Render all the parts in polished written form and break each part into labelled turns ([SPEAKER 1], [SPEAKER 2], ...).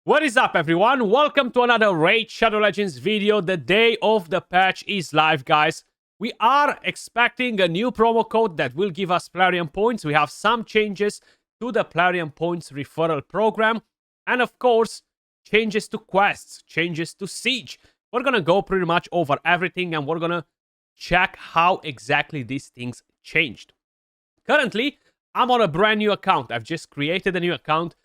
[SPEAKER 1] What is up, everyone? Welcome to another Raid Shadow Legends video. The day of the patch is live, guys. We are expecting a new promo code that will give us Plarium points. We have some changes to the Plarium points referral program. And of course, changes to quests, changes to Siege. We're gonna go pretty much over everything and we're gonna check how exactly these things changed. Currently, I'm on a brand new account. I've just created a new account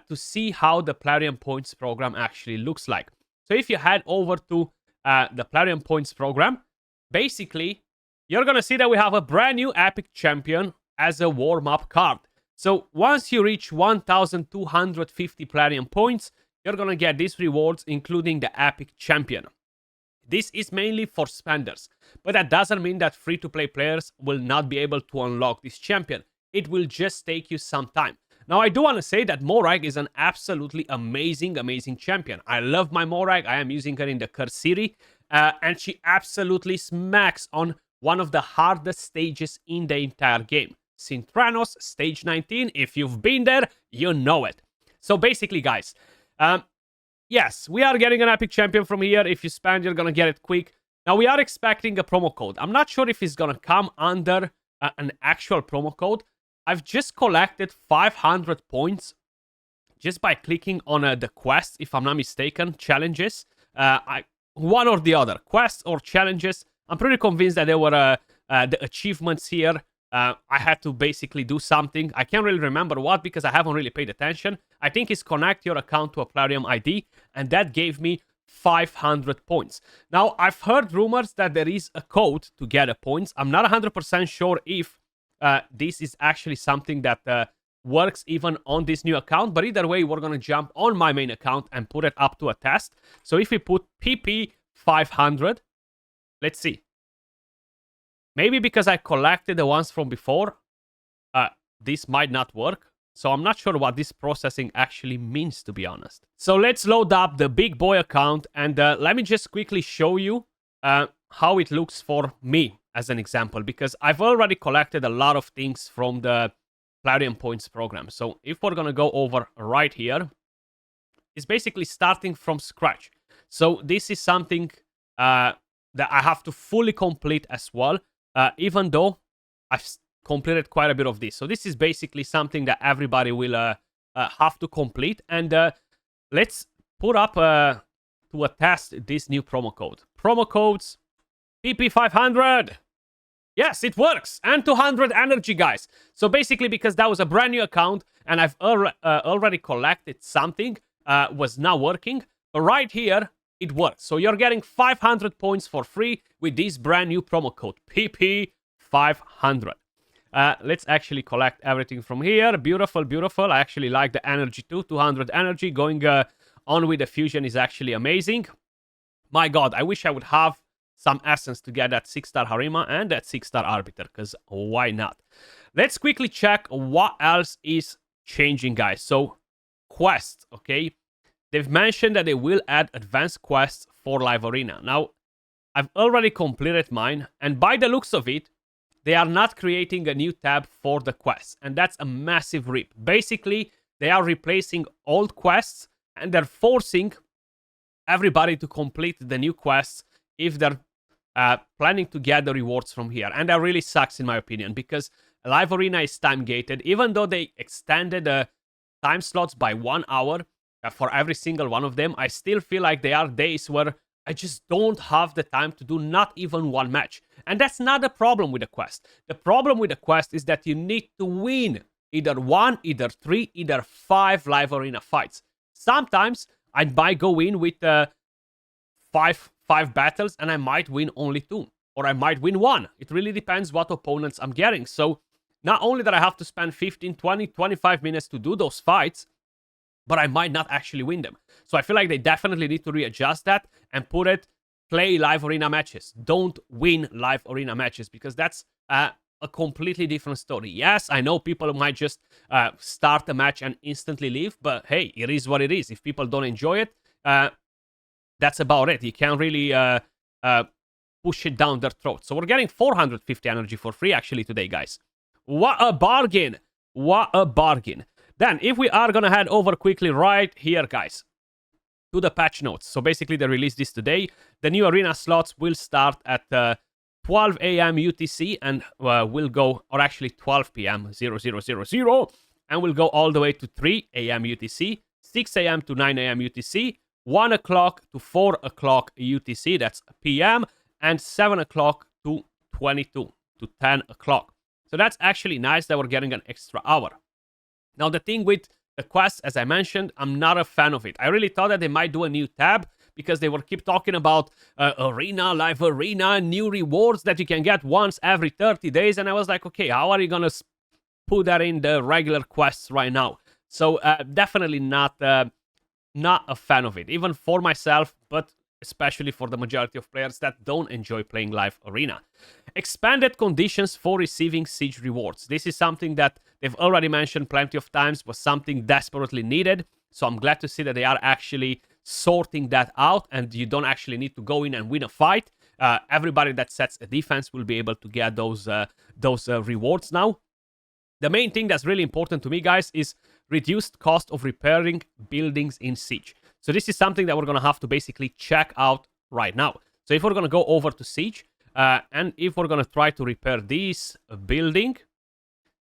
[SPEAKER 1] to see how the Plarium Points program actually looks like. So if you head over to the Plarium Points program, basically, you're going to see that we have a brand new Epic Champion as a warm-up card. So once you reach 1,250 Plarium Points, you're going to get these rewards, including the Epic Champion. This is mainly for spenders, but that doesn't mean that free-to-play players will not be able to unlock this champion. It will just take you some time. Now, I do want to say that Morag is an absolutely amazing champion. I love my Morag. I am using her in the Curse City, and she absolutely smacks on one of the hardest stages in the entire game. Sintranos, stage 19. If you've been there, you know it. So basically, guys, yes, we are getting an Epic Champion from here. If you spend, you're going to get it quick. Now, we are expecting a promo code. I'm not sure if it's going to come under an actual promo code. I've just collected 500 points just by clicking on the quests, if I'm not mistaken, challenges. One or the other, quests or challenges. I'm pretty convinced that there were the achievements here. I had to basically do something. I can't really remember what because I haven't really paid attention. I think it's connect your account to a Plarium ID, and that gave me 500 points. Now, I've heard rumors that there is a code to get the points. I'm not 100% sure if this is actually something that works even on this new account, but either way, we're going to jump on my main account and put it up to a test. So if we put PP 500, let's see. Maybe because I collected the ones from before, this might not work. So I'm not sure what this processing actually means, to be honest. So let's load up the big boy account and let me just quickly show you how it looks for me as an example, because I've already collected a lot of things from the Plarium Points program. So if we're going to go over right here, it's basically starting from scratch. So this is something that I have to fully complete as well, even though I've completed quite a bit of this. So this is basically something that everybody will have to complete. And let's put up to a test this new promo code. Promo codes PP500. Yes, it works. And 200 energy, guys. So basically, because that was a brand new account and I've already collected something, was not working. But right here, it works. So you're getting 500 points for free with this brand new promo code, PP500. Let's actually collect everything from here. Beautiful, beautiful. I actually like the energy too. 200 energy. Going on with the fusion is actually amazing. My God, I wish I would have some essence to get that 6-star Harima and that 6-star Arbiter, because why not? Let's quickly check what else is changing, guys. So, quests, okay? They've mentioned that they will add advanced quests for Live Arena. Now, I've already completed mine, and by the looks of it, they are not creating a new tab for the quests, and that's a massive rip. Basically, they are replacing old quests, and they're forcing everybody to complete the new quests if they're planning to get the rewards from here. And that really sucks in my opinion, because Live Arena is time gated. Even though they extended the time slots by 1 hour for every single one of them, I still feel like there are days where I just don't have the time to do not even one match. And that's not the problem with the quest. The problem with the quest is that you need to win either 1, either 3, either 5 Live Arena fights. Sometimes I might go in with five battles and I might win only 2, or I might win 1. It really depends what opponents I'm getting. So not only that I have to spend 15, 20, 25 minutes to do those fights, but I might not actually win them. So I feel like they definitely need to readjust that and put it, play Live Arena matches. Don't win Live Arena matches, because that's a completely different story. Yes, I know people might just start a match and instantly leave, but hey, it is what it is. If people don't enjoy it, that's about it. You can't really push it down their throat. So we're getting 450 energy for free actually today, guys. What a bargain. What a bargain. Then, if we are going to head over quickly right here, guys. to the patch notes. So basically, they released this today. The new arena slots will start at 12 a.m. UTC and will go, or actually 12 p.m. 0000, and will go all the way to 3 a.m. UTC, 6 a.m. to 9 a.m. UTC, 1 o'clock to 4 o'clock UTC, that's p.m., and 7 o'clock to 22 to 10 o'clock. So that's actually nice that we're getting an extra hour. Now, the thing with the quest, as I mentioned, I'm not a fan of it. I really thought that they might do a new tab because they will keep talking about arena, live arena, new rewards that you can get once every 30 days. And I was like, okay, how are you going to put that in the regular quests right now? So definitely not a fan of it, even for myself, but especially for the majority of players that don't enjoy playing live arena. Expanded conditions for receiving siege rewards. This is something that they've already mentioned plenty of times, was something desperately needed. So I'm glad to see that they are actually sorting that out and you don't actually need to go in and win a fight. Everybody that sets a defense will be able to get those rewards now. The main thing that's really important to me, guys, is reduced cost of repairing buildings in Siege. So this is something that we're going to have to basically check out right now. So if we're going to go over to Siege, and if we're going to try to repair this building,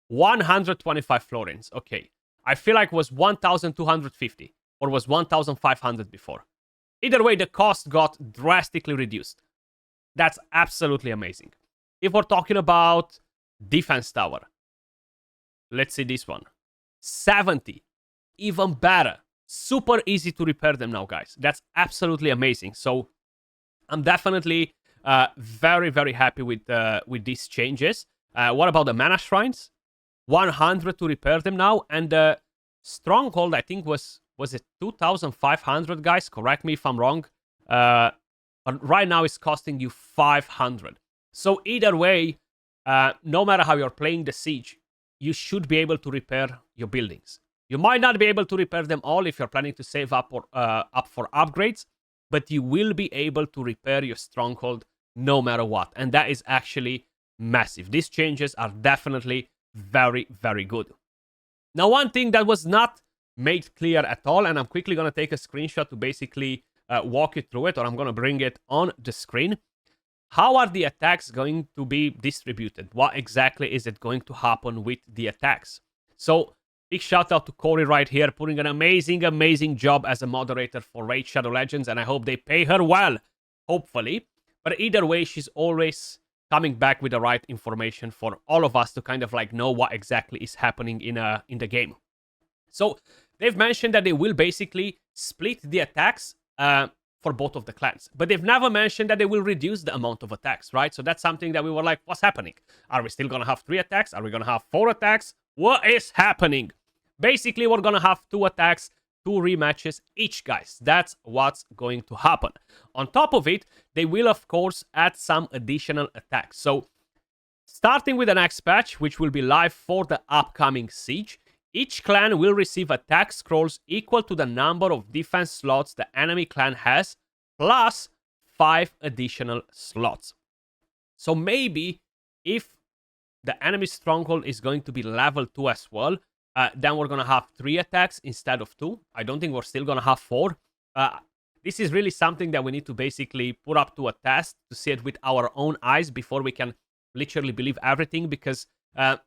[SPEAKER 1] 125 florins. Okay. I feel like it was 1,250 or was 1,500 before. Either way, the cost got drastically reduced. That's absolutely amazing. If we're talking about defense tower, let's see this one. 70. Even better. Super easy to repair them now, guys. That's absolutely amazing. So I'm definitely very, very happy with these changes. What about the mana shrines? 100 to repair them now. And the stronghold, I think, was it 2,500, guys? Correct me if I'm wrong. But right now it's costing you 500. So either way, no matter how you're playing the siege, you should be able to repair your buildings. You might not be able to repair them all if you're planning to save up or up for upgrades, but you will be able to repair your stronghold no matter what. And that is actually massive. These changes are definitely very, very good. Now, one thing that was not made clear at all, and I'm quickly going to take a screenshot to basically walk you through it, or I'm going to bring it on the screen. How are the attacks going to be distributed? What exactly is it going to happen with the attacks? So, big shout out to Corey right here, putting an amazing, amazing job as a moderator for Raid Shadow Legends, and I hope they pay her well, hopefully. But either way, she's always coming back with the right information for all of us to kind of like know what exactly is happening in the game. So, they've mentioned that they will basically split the attacks for both of the clans. But they've never mentioned that they will reduce the amount of attacks, right? So that's something that we were like, what's happening? Are we still going to have 3 attacks? Are we going to have 4 attacks? What is happening? Basically, we're going to have 2 attacks, 2 rematches each, guys. That's what's going to happen. On top of it, they will, of course, add some additional attacks. So starting with the next patch, which will be live for the upcoming siege, each clan will receive attack scrolls equal to the number of defense slots the enemy clan has, plus 5 additional slots. So maybe if the enemy stronghold is going to be level 2 as well, then we're going to have 3 attacks instead of 2. I don't think we're still going to have 4. This is really something that we need to basically put up to a test to see it with our own eyes before we can literally believe everything, because a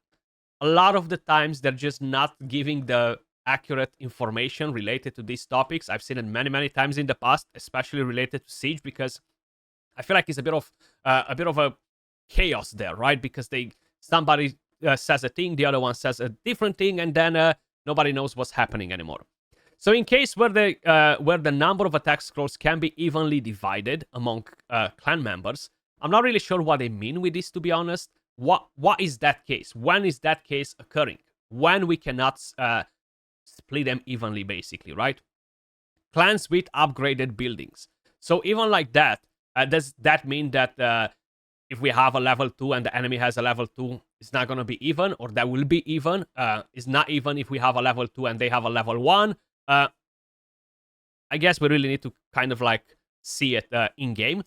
[SPEAKER 1] lot of the times they're just not giving the accurate information related to these topics. I've seen it many, many times in the past, especially related to Siege, because I feel like it's a bit of a chaos there, right? Because somebody says a thing, the other one says a different thing, and then nobody knows what's happening anymore. So in case where the number of attack scrolls can be evenly divided among clan members, I'm not really sure what they mean with this, to be honest. What is that case? When is that case occurring? When we cannot split them evenly, basically, right? Clans with upgraded buildings. So even like that, does that mean that if we have a level 2 and the enemy has a level 2, it's not going to be even, or that will be even? It's not even if we have a level 2 and they have a level 1. I guess we really need to kind of like see it in-game.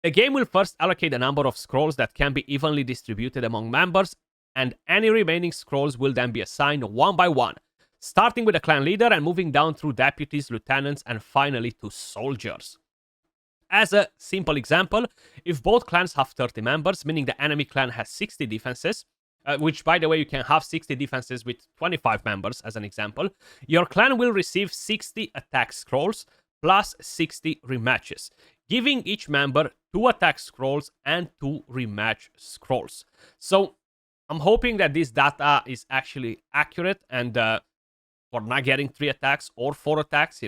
[SPEAKER 1] The game will first allocate the number of scrolls that can be evenly distributed among members, and any remaining scrolls will then be assigned one by one. starting with the clan leader and moving down through deputies, lieutenants, and finally to soldiers. As a simple example, if both clans have 30 members, meaning the enemy clan has 60 defenses, which, by the way, you can have 60 defenses with 25 members, as an example, your clan will receive 60 attack scrolls plus 60 rematches, giving each member 2 attack scrolls and 2 rematch scrolls. So, I'm hoping that this data is actually accurate and for not getting 3 attacks or 4 attacks,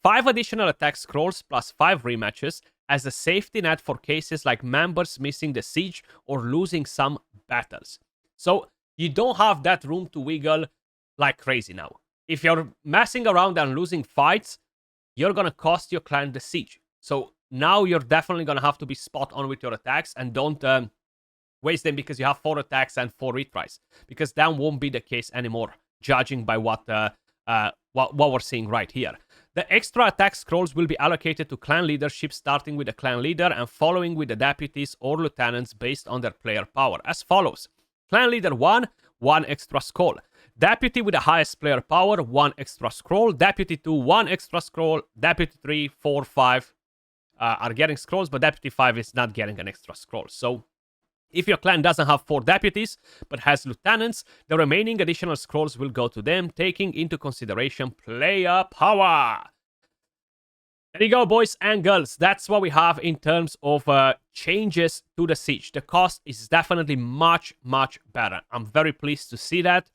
[SPEAKER 1] 5 additional attack scrolls plus 5 rematches as a safety net for cases like members missing the siege or losing some battles. So you don't have that room to wiggle like crazy now. If you're messing around and losing fights, you're gonna cost your clan the siege. So now you're definitely gonna have to be spot on with your attacks and don't waste them because you have 4 attacks and 4 retries, because that won't be the case anymore, judging by what we're seeing right here. The extra attack scrolls will be allocated to clan leadership, starting with the clan leader and following with the deputies or lieutenants based on their player power, as follows. Clan leader 1, 1 extra scroll. Deputy with the highest player power, 1 extra scroll. Deputy 2, 1 extra scroll. Deputy 3, 4, 5 are getting scrolls, but Deputy 5 is not getting an extra scroll. So if your clan doesn't have 4 deputies, but has lieutenants, the remaining additional scrolls will go to them, taking into consideration player power. There you go, boys and girls. That's what we have in terms of changes to the siege. The cost is definitely much, much better. I'm very pleased to see that,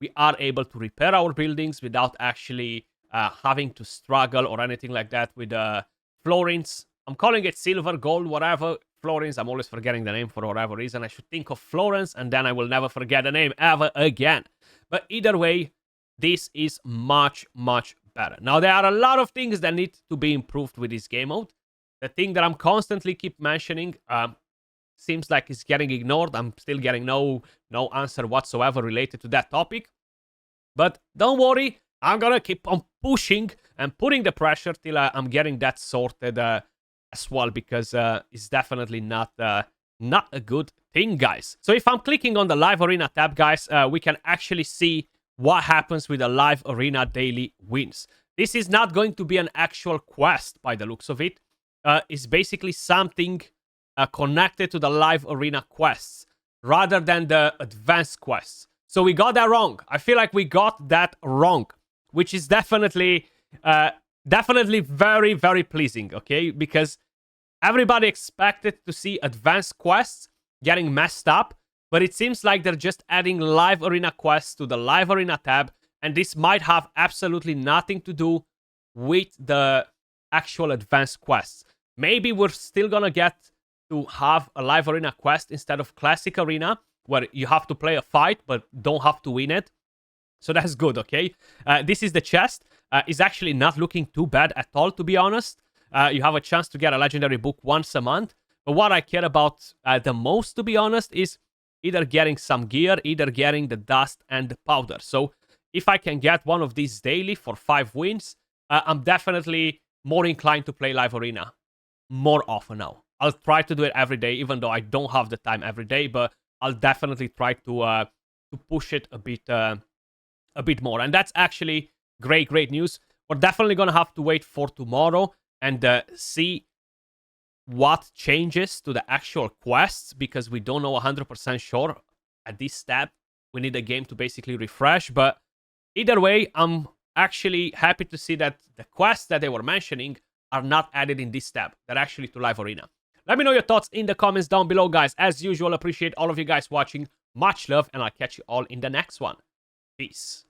[SPEAKER 1] we are able to repair our buildings without actually having to struggle or anything like that with florins. I'm calling it silver, gold, whatever. Florins, I'm always forgetting the name for whatever reason. I should think of Florence and then I will never forget the name ever again. But either way, this is much, much better. Now, there are a lot of things that need to be improved with this game mode. The thing that I'm constantly keep mentioning seems like it's getting ignored. I'm still getting no answer whatsoever related to that topic. But don't worry, I'm gonna keep on pushing and putting the pressure till I'm getting that sorted as well, because it's definitely not a good thing, guys. So if I'm clicking on the live arena tab, guys, we can actually see what happens with the live arena daily wins. This is not going to be an actual quest by the looks of it. It's basically something connected to the live arena quests rather than the advanced quests. So we got that wrong. I feel like we got that wrong, which is definitely very, very pleasing, okay? Because everybody expected to see advanced quests getting messed up, but it seems like they're just adding live arena quests to the live arena tab, and this might have absolutely nothing to do with the actual advanced quests. Maybe we're still gonna get to have a live arena quest instead of classic arena, where you have to play a fight but don't have to win it. So that's good, okay? This is the chest. It's actually not looking too bad at all, to be honest. You have a chance to get a legendary book once a month. But what I care about the most, to be honest, is either getting some gear, either getting the dust and the powder. So if I can get one of these daily for 5 wins, I'm definitely more inclined to play live arena more often now. I'll try to do it every day, even though I don't have the time every day, but I'll definitely try to push it a bit more. And that's actually great news. We're definitely gonna have to wait for tomorrow and see what changes to the actual quests, because we don't know 100% sure at this step. We need the game to basically refresh, but either way, I'm actually happy to see that the quests that they were mentioning are not added in this tab. They're actually to live arena. Let me know your thoughts in the comments down below, guys. As usual, appreciate all of you guys watching. Much love, and I'll catch you all in the next one. Peace.